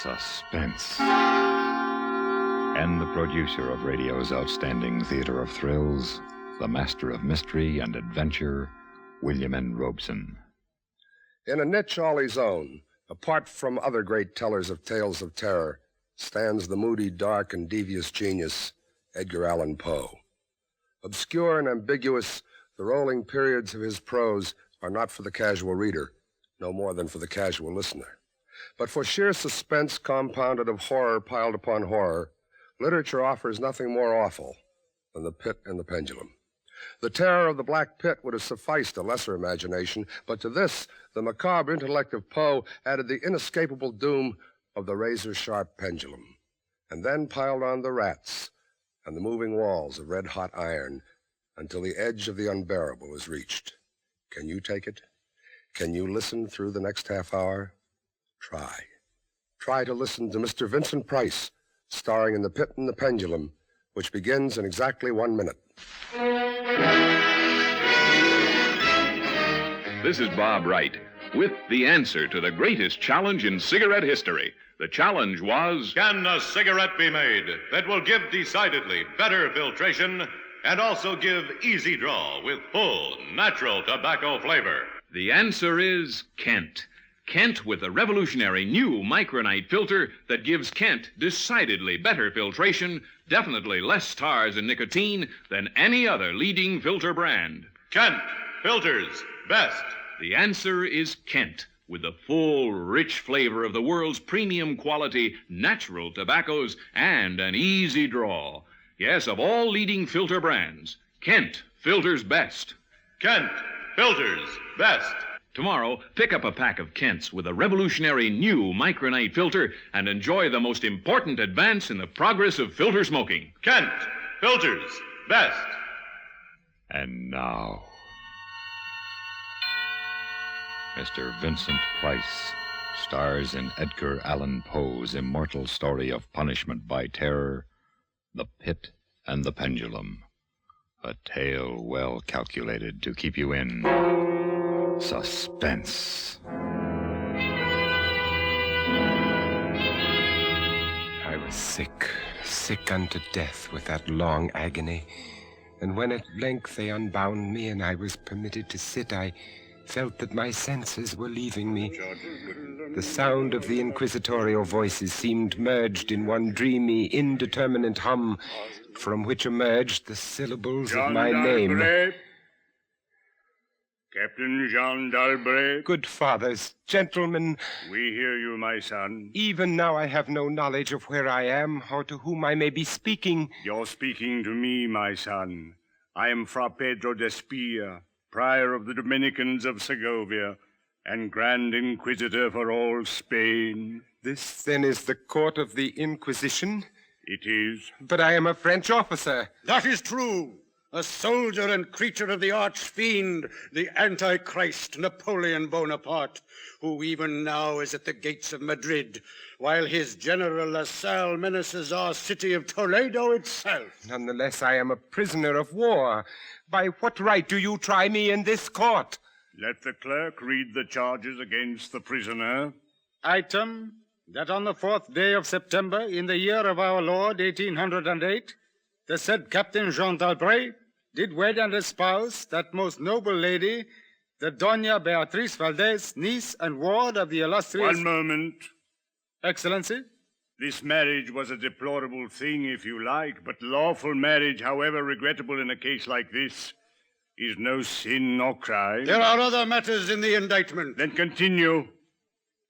Suspense. And the producer of radio's outstanding theater of thrills, the master of mystery and adventure, William N. Robeson. In a niche all his own, apart from other great tellers of tales of terror, stands the moody, dark, and devious genius, Edgar Allan Poe. Obscure and ambiguous, the rolling periods of his prose are not for the casual reader, no more than for the casual listener. But for sheer suspense compounded of horror piled upon horror, literature offers nothing more awful than the pit and the pendulum. The terror of the Black Pit would have sufficed a lesser imagination, but to this, the macabre intellect of Poe added the inescapable doom of the razor-sharp pendulum, and then piled on the rats and the moving walls of red-hot iron until the edge of the unbearable is reached. Can you take it? Can you listen through the next half hour? Try. Try to listen to Mr. Vincent Price, starring in The Pit and the Pendulum, which begins in exactly 1 minute. This is Bob Wright with the answer to the greatest challenge in cigarette history. The challenge was... Can a cigarette be made that will give decidedly better filtration and also give easy draw with full, natural tobacco flavor? The answer is Kent. Kent with a revolutionary new micronite filter that gives Kent decidedly better filtration, definitely less tars and nicotine than any other leading filter brand. Kent, filters, best. The answer is Kent with the full, rich flavor of the world's premium quality natural tobaccos and an easy draw. Yes, of all leading filter brands, Kent filters best. Kent, filters, best. Tomorrow, pick up a pack of Kents with a revolutionary new micronite filter and enjoy the most important advance in the progress of filter smoking. Kent, filters, best. And now, Mr. Vincent Price stars in Edgar Allan Poe's immortal story of punishment by terror, The Pit and the Pendulum. A tale well calculated to keep you in suspense. I was sick unto death with that long agony. And when at length they unbound me and I was permitted to sit, I felt that my senses were leaving me. The sound of the inquisitorial voices seemed merged in one dreamy, indeterminate hum, from which emerged the syllables of my name. Captain Jean d'Albret. Good fathers, gentlemen. We hear you, my son. Even now I have no knowledge of where I am or to whom I may be speaking. You're speaking to me, my son. I am Fra Pedro d'Espia, prior of the Dominicans of Segovia, and Grand Inquisitor for all Spain. This, then, is the court of the Inquisition? It is. But I am a French officer. That is true. A soldier and creature of the arch-fiend, the Antichrist, Napoleon Bonaparte, who even now is at the gates of Madrid, while his general La Salle menaces our city of Toledo itself. Nonetheless, I am a prisoner of war. By what right do you try me in this court? Let the clerk read the charges against the prisoner. Item, that on the 4th day of September, in the year of our Lord, 1808, the said Captain Jean d'Albret did wed and espouse that most noble lady, the Doña Beatriz Valdez, niece and ward of the illustrious... One moment. Excellency? This marriage was a deplorable thing, if you like, but lawful marriage, however regrettable in a case like this, is no sin nor crime. There are other matters in the indictment. Then continue,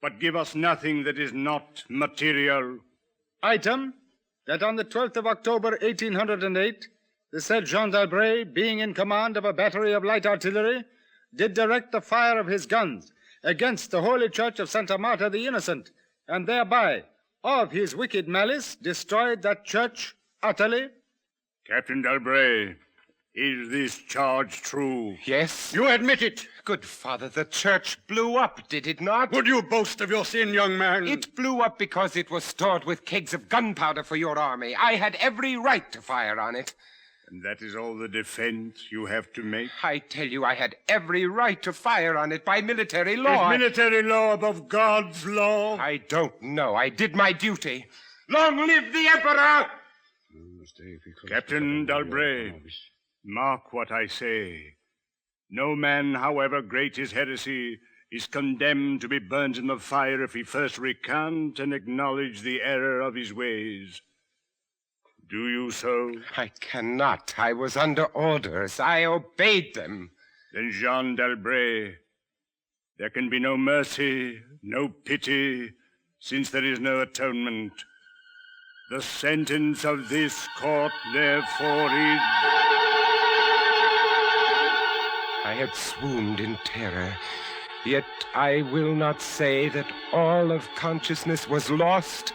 but give us nothing that is not material. Item, that on the 12th of October, 1808, the said Jean d'Albret, being in command of a battery of light artillery, did direct the fire of his guns against the holy church of Santa Marta the Innocent, and thereby, of his wicked malice, destroyed that church utterly. Captain d'Albret, is this charge true? Yes. You admit it. Good father, the church blew up, did it not? Would you boast of your sin, young man? It blew up because it was stored with kegs of gunpowder for your army. I had every right to fire on it. And that is all the defense you have to make? I tell you, I had every right to fire on it by military law. Is military law above God's law? I don't know. I did my duty. Long live the Emperor! Captain Dalbray, mark what I say. No man, however great his heresy, is condemned to be burnt in the fire if he first recant and acknowledge the error of his ways. Do you so? I cannot. I was under orders. I obeyed them. Then, Jean Dalbray, there can be no mercy, no pity, since there is no atonement. The sentence of this court, therefore, is... I had swooned in terror, yet I will not say that all of consciousness was lost.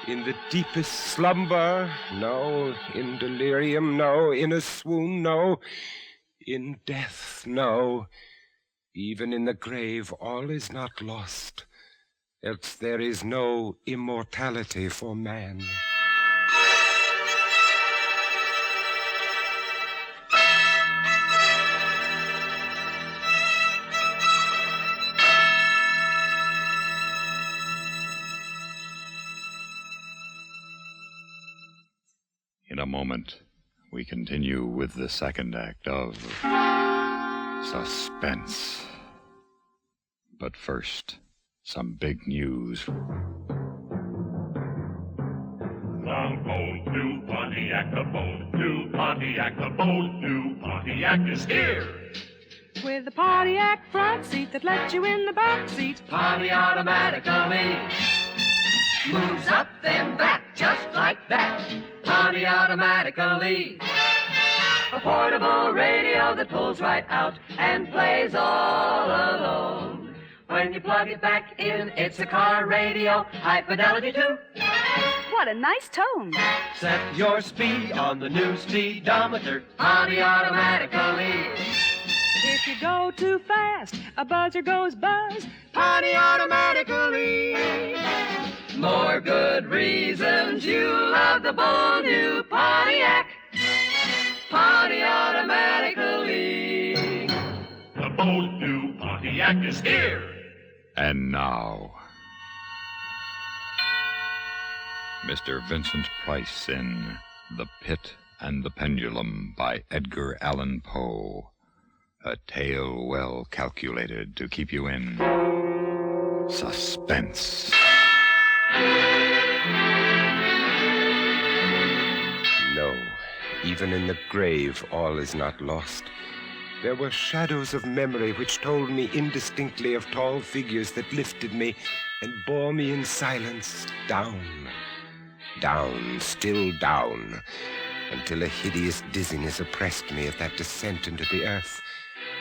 In the deepest slumber, no. In delirium, no. In a swoon, no. In death, no. Even in the grave, all is not lost, else there is no immortality for man. In a moment, we continue with the second act of Suspense. But first, some big news. From Bold to Pontiac, the Bold to Pontiac, the Bold to Pontiac is here. With a Pontiac front seat that lets you in the back seat. Pontiac automatically moves up and back just like that. Pontiac automatically. A portable radio that pulls right out and plays all alone. When you plug it back in, it's a car radio, high fidelity too. What a nice tone. Set your speed on the new speedometer, Pontiac automatically. If you go too fast, a buzzer goes buzz. Pontiac automatically. More good reasons you love the bold new Pontiac. Pontiac automatically. The Bold new Pontiac is here. And now, Mr. Vincent Price in The Pit and the Pendulum by Edgar Allan Poe. A tale well calculated to keep you in suspense. No, even in the grave, all is not lost. There were shadows of memory which told me indistinctly of tall figures that lifted me and bore me in silence down, down, still down, until a hideous dizziness oppressed me at that descent into the earth.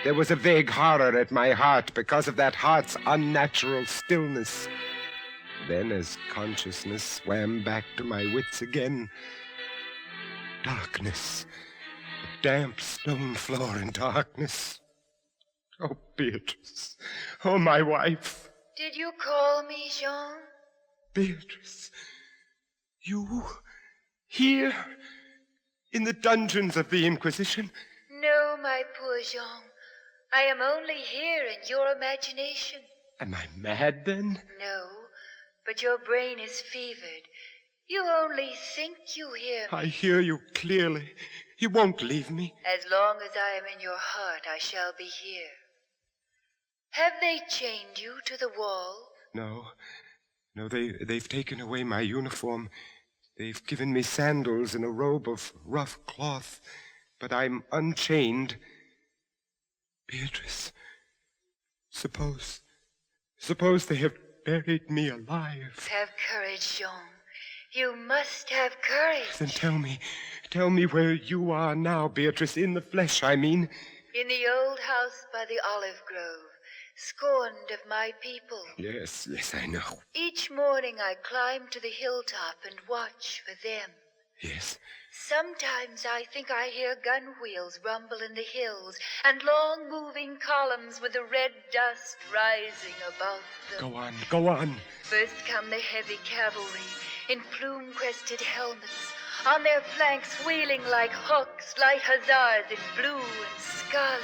There was a vague horror at my heart because of that heart's unnatural stillness. Then, as consciousness swam back to my wits again, darkness. A damp stone floor in darkness. Oh, Beatrice. Oh, my wife. Did you call me, Jean? Beatrice. You here in the dungeons of the Inquisition? No, my poor Jean. I am only here in your imagination. Am I mad, then? No, but your brain is fevered. You only think you hear me. I hear you clearly. You won't leave me. As long as I am in your heart, I shall be here. Have they chained you to the wall? No, they've taken away my uniform. They've given me sandals and a robe of rough cloth, but I'm unchained. Beatrice, suppose they have buried me alive. Have courage, Jean. You must have courage. Then tell me where you are now, Beatrice, in the flesh, I mean. In the old house by the olive grove, scorned of my people. Yes, I know. Each morning I climb to the hilltop and watch for them. Yes. Sometimes I think I hear gun wheels rumble in the hills and long moving columns with the red dust rising above them. Go on. First come the heavy cavalry in plume-crested helmets, on their flanks wheeling like hawks, light hussars in blue and scarlet,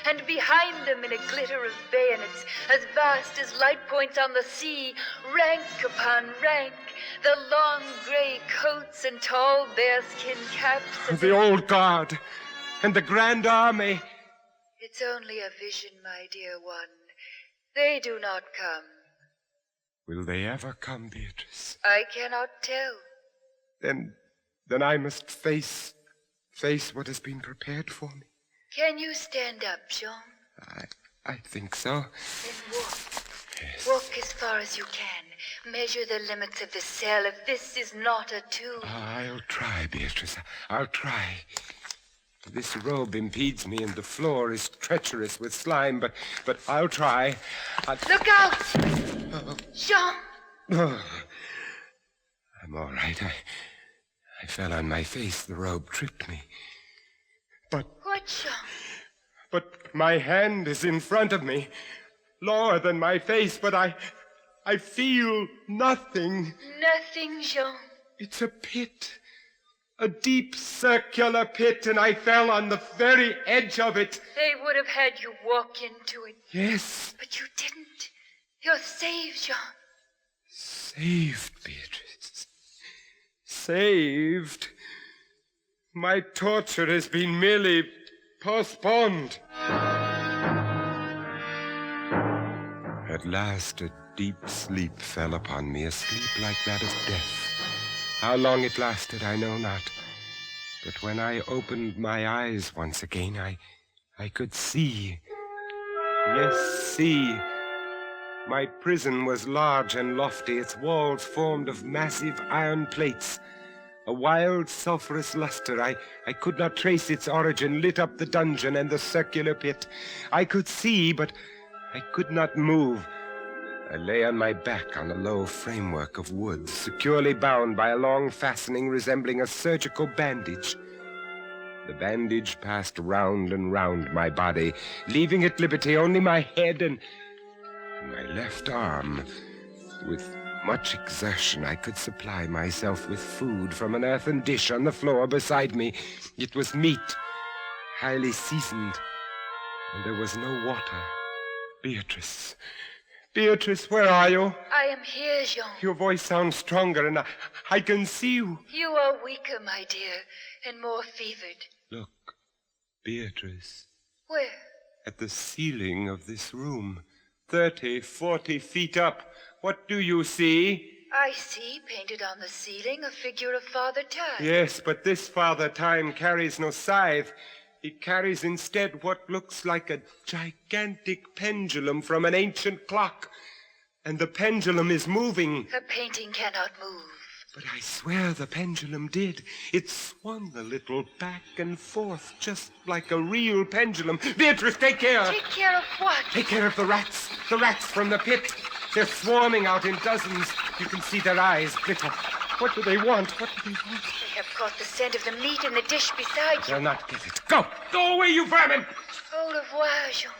and behind them in a glitter of bayonets, as vast as light points on the sea, rank upon rank, the long gray coats and tall bearskin caps. The old guard and the grand army. It's only a vision, my dear one. They do not come. Will they ever come, Beatrice? I cannot tell. Then I must face what has been prepared for me. Can you stand up, Jean? I think so. Then walk. Yes. Walk as far as you can. Measure the limits of the cell if this is not a tomb. I'll try, Beatrice. I'll try. This robe impedes me, and the floor is treacherous with slime, but I'll try. Look out! Jean! Oh, I'm all right. I fell on my face. The robe tripped me. What, Jean? But my hand is in front of me, lower than my face, but I feel nothing. Nothing, Jean. It's a pit. A deep circular pit, and I fell on the very edge of it. They would have had you walk into it. Yes. But you didn't. You're saved, Jean. Saved, Beatrice. Saved. My torture has been merely postponed. At last, a deep sleep fell upon me, a sleep like that of death. How long it lasted, I know not. But when I opened my eyes once again, I could see. Yes, see. My prison was large and lofty, its walls formed of massive iron plates. A wild, sulphurous luster, I could not trace its origin, lit up the dungeon and the circular pit. I could see, but I could not move. I lay on my back on a low framework of wood, securely bound by a long fastening resembling a surgical bandage. The bandage passed round and round my body, leaving at liberty only my head and my left arm. With much exertion, I could supply myself with food from an earthen dish on the floor beside me. It was meat, highly seasoned, and there was no water. Beatrice, where are you? I am here, Jean. Your voice sounds stronger, and I can see you. You are weaker, my dear, and more fevered. Look, Beatrice. Where? At the ceiling of this room, 30, 40 feet up. What do you see? I see, painted on the ceiling, a figure of Father Time. Yes, but this Father Time carries no scythe. He carries instead what looks like a gigantic pendulum from an ancient clock. And the pendulum is moving. A painting cannot move. But I swear the pendulum did. It swung a little back and forth, just like a real pendulum. Beatrice, take care! Take care of what? Take care of the rats. The rats from the pit. They're swarming out in dozens. You can see their eyes glitter. What do they want? What do they want? They have caught the scent of the meat in the dish beside you. They'll not get it. Go! Go away, you vermin! Au revoir, Jean.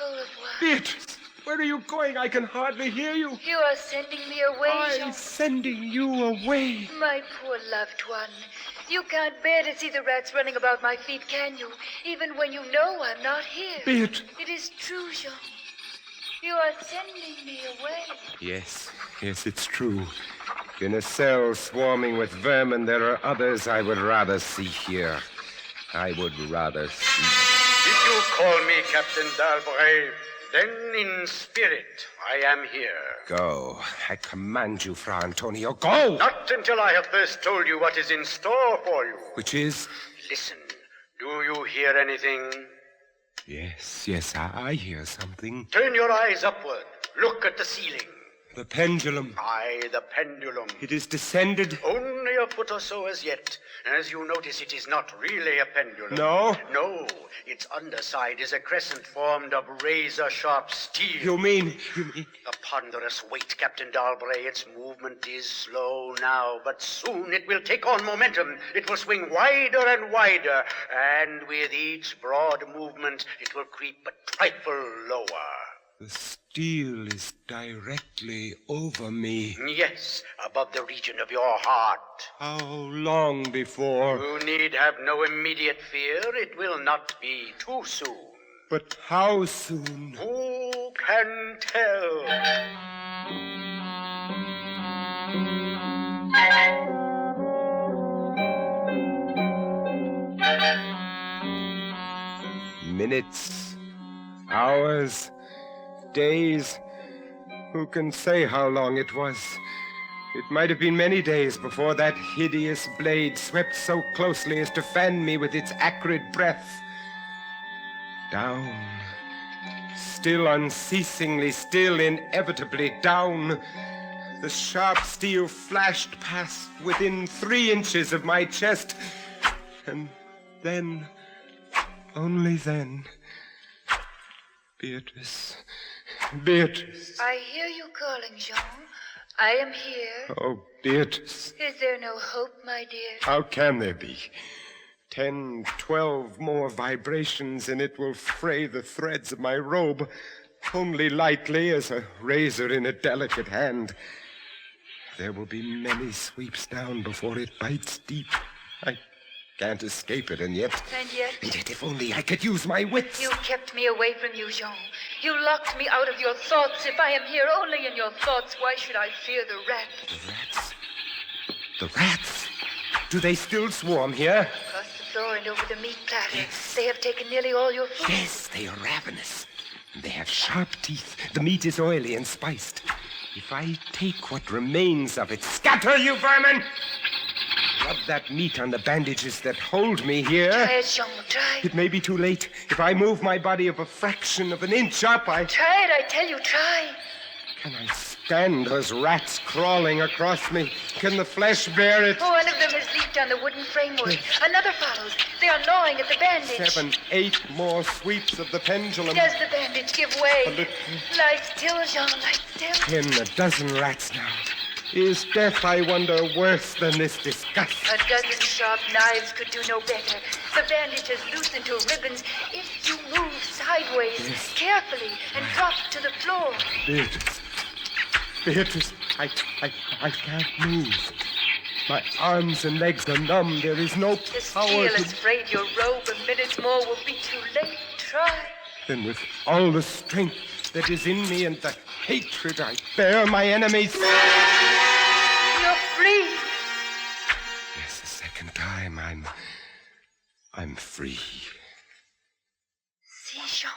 Au revoir. Beatrice, where are you going? I can hardly hear you. You are sending me away, Jean. I'm sending you away. My poor loved one. You can't bear to see the rats running about my feet, can you? Even when you know I'm not here. Beatrice. It is true, Jean. You are sending me away. Yes, it's true. In a cell swarming with vermin, there are others I would rather see here. I would rather see. If you call me Captain Dalbray, then in spirit I am here. Go. I command you, Fra Antonio. Go! Not until I have first told you what is in store for you. Which is? Listen. Do you hear anything? Yes, I hear something. Turn your eyes upward. Look at the ceiling. The pendulum. Aye, the pendulum. It is descended. Only a foot or so as yet. As you notice, it is not really a pendulum. No? No. Its underside is a crescent formed of razor-sharp steel. You mean? A ponderous weight, Captain Dalbray. Its movement is slow now, but soon it will take on momentum. It will swing wider and wider, and with each broad movement, it will creep a trifle lower. The steel is directly over me. Yes, above the region of your heart. How long before? You need have no immediate fear. It will not be too soon. But how soon? Who can tell? Minutes, hours, days. Who can say how long it was? It might have been many days before that hideous blade swept so closely as to fan me with its acrid breath. Down, still unceasingly, still inevitably down. The sharp steel flashed past within 3 inches of my chest. And then, only then, Beatrice. I hear you calling, Jean. I am here. Oh, Beatrice. Is there no hope, my dear? How can there be? 10, 12 more vibrations, and it will fray the threads of my robe, only lightly as a razor in a delicate hand. There will be many sweeps down before it bites deep. I can't escape it, and yet, if only I could use my wits. You kept me away from you, Jean. You locked me out of your thoughts. If I am here only in your thoughts, why should I fear the rat? The rats? The rats? Do they still swarm here? Across the floor and over the meat platter. Yes. They have taken nearly all your food. Yes, they are ravenous. And they have sharp teeth. The meat is oily and spiced. If I take what remains of it, scatter, you vermin! Rub that meat on the bandages that hold me here. Try it, Jean, try. It may be too late. If I move my body of a fraction of an inch up, Try it, I tell you, try. Can I stand those rats crawling across me? Can the flesh bear it? Oh, one of them has leaped on the wooden framework. Another follows. They are gnawing at the bandage. 7, 8 more sweeps of the pendulum. Does the bandage give way? Lie still, Jean, lie still. 10, a dozen rats now. Is death, I wonder, worse than this disgust? A dozen sharp knives could do no better. The bandage has loosened to ribbons. If you move sideways, carefully, and drop to the floor. Beatrice, I can't move. My arms and legs are numb. There is no The power steel has frayed your robe. A minute more will be too late. Try. Then with all the strength that is in me and the hatred I bear my enemies... You're free. Yes, the second time I'm free. See, Jean.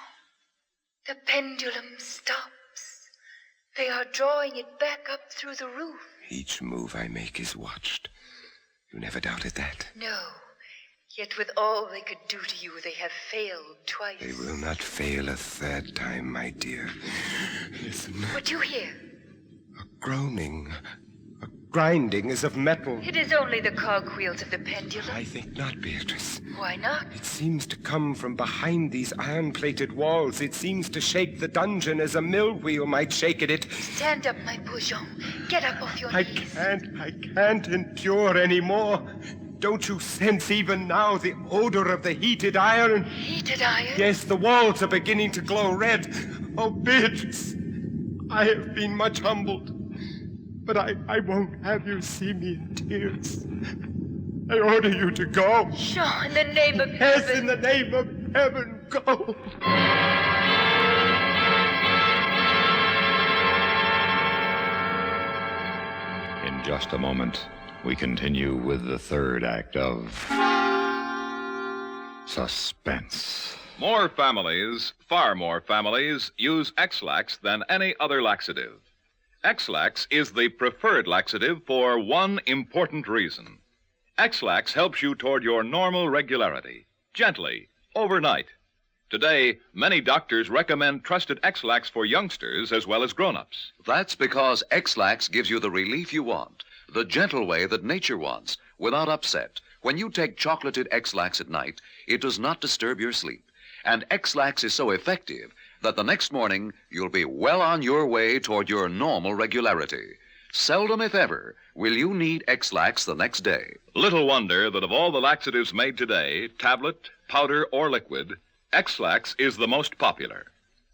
The pendulum stops. They are drawing it back up through the roof. Each move I make is watched. You never doubted that? No. Yet with all they could do to you, they have failed twice. They will not fail a third time, my dear. Listen. What do you hear? A groaning. A grinding as of metal. It is only the cogwheels of the pendulum. I think not, Beatrice. Why not? It seems to come from behind these iron-plated walls. It seems to shake the dungeon as a mill wheel might shake at it. Stand up, my poor Jean. Get up off your knees. I can't endure any more. Don't you sense even now the odor of the heated iron? Heated iron? Yes, the walls are beginning to glow red. Oh, Beatrice, I have been much humbled, but I won't have you see me in tears. I order you to go. Jean, in the name of Yes, heaven. in the name of heaven, go. In just a moment, we continue with the third act of Suspense. More families, far more families, use X-Lax than any other laxative. X-Lax is the preferred laxative for one important reason. X-Lax helps you toward your normal regularity, gently, overnight. Today, many doctors recommend trusted X-Lax for youngsters as well as grown-ups. That's because X-Lax gives you the relief you want, the gentle way that nature wants, without upset. When you take chocolated X-Lax at night, it does not disturb your sleep. And X-Lax is so effective that the next morning you'll be well on your way toward your normal regularity. Seldom, if ever, will you need X-Lax the next day. Little wonder that of all the laxatives made today, tablet, powder, or liquid, X-Lax is the most popular.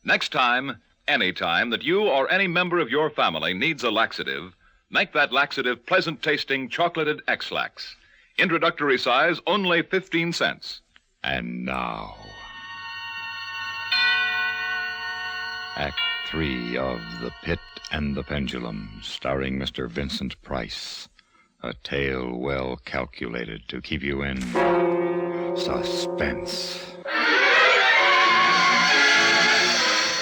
Next time, Any time that you or any member of your family needs a laxative, make that laxative pleasant-tasting chocolated X-Lax. Introductory size, only 15 cents. And now, Act 3 of The Pit and the Pendulum, starring Mr. Vincent Price. A tale well calculated to keep you in suspense.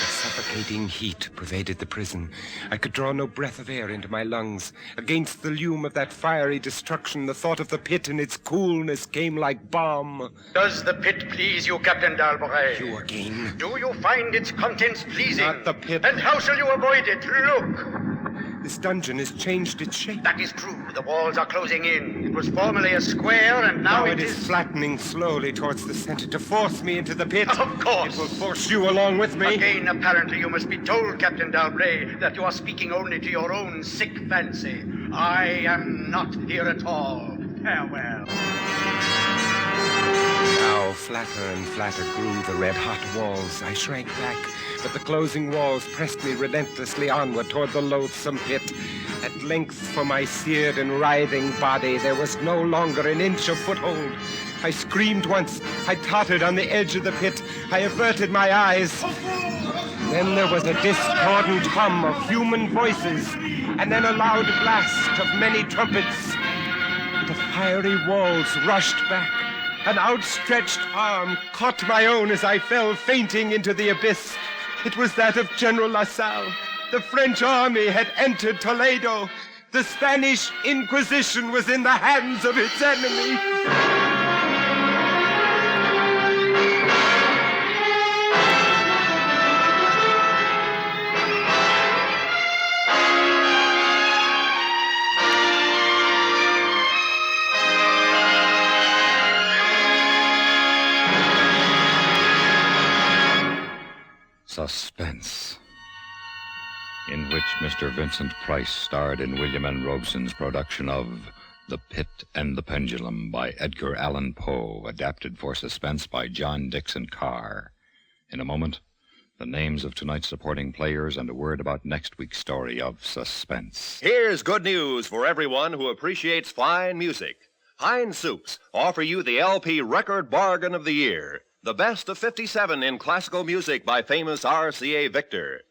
Suffocating heat pervaded the prison. I could draw no breath of air into my lungs. Against the lume of that fiery destruction, the thought of the pit and its coolness came like balm. Does the pit please you, Captain Dalbray? You again? Do you find its contents pleasing? Not the pit. And how shall you avoid it? Look! This dungeon has changed its shape. That is true. The walls are closing in. It was formerly a square, and now it is flattening slowly towards the center to force me into the pit. Of course. It will force you along with me. Again, apparently, you must be told, Captain Dalbray, that you are speaking only to your own sick fancy. I am not here at all. Farewell. Now, flatter and flatter grew the red-hot walls. I shrank back, but the closing walls pressed me relentlessly onward toward the loathsome pit. At length, for my seared and writhing body, there was no longer an inch of foothold. I screamed once. I tottered on the edge of the pit. I averted my eyes. Then there was a discordant hum of human voices, and then a loud blast of many trumpets. The fiery walls rushed back. An outstretched arm caught my own as I fell fainting into the abyss. It was that of General LaSalle. The French army had entered Toledo. The Spanish Inquisition was in the hands of its enemy. Suspense, in which Mr. Vincent Price starred in William N. Robeson's production of The Pit and the Pendulum by Edgar Allan Poe, adapted for Suspense by John Dixon Carr. In a moment, the names of tonight's supporting players and a word about next week's story of Suspense. Here's good news for everyone who appreciates fine music. Heinz Soups offer you the LP Record Bargain of the Year. The best of 57 in classical music by famous RCA Victor.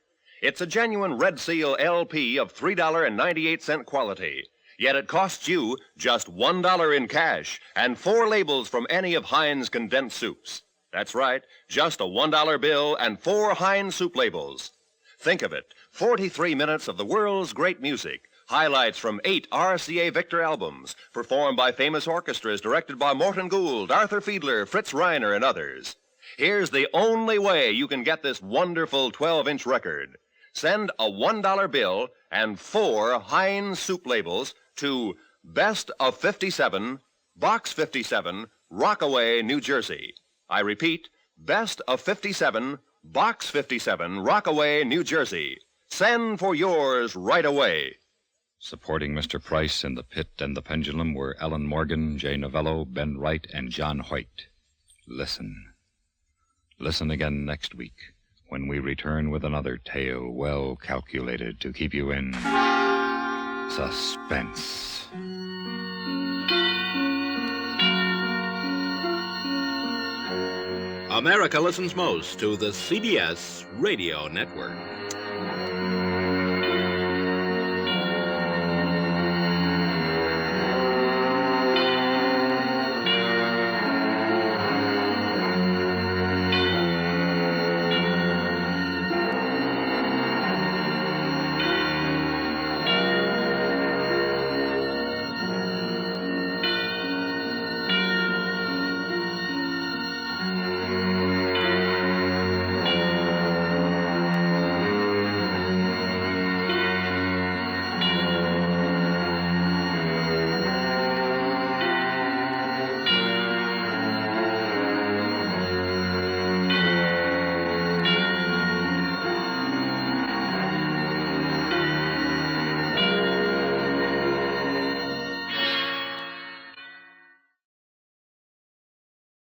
It's a genuine Red Seal LP of $3.98 quality. Yet it costs you just $1 in cash and 4 labels from any of Heinz condensed soups. That's right, just a $1 bill and 4 Heinz soup labels. Think of it, 43 minutes of the world's great music. Highlights from 8 RCA Victor albums, performed by famous orchestras directed by Morton Gould, Arthur Fiedler, Fritz Reiner, and others. Here's the only way you can get this wonderful 12-inch record. Send a $1 bill and 4 Heinz soup labels to Best of 57, Box 57, Rockaway, New Jersey. I repeat, Best of 57, Box 57, Rockaway, New Jersey. Send for yours right away. Supporting Mr. Price in The Pit and the Pendulum were Ellen Morgan, Jay Novello, Ben Wright, and John Hoyt. Listen. Listen again next week when we return with another tale well calculated to keep you in suspense. America listens most to the CBS Radio Network.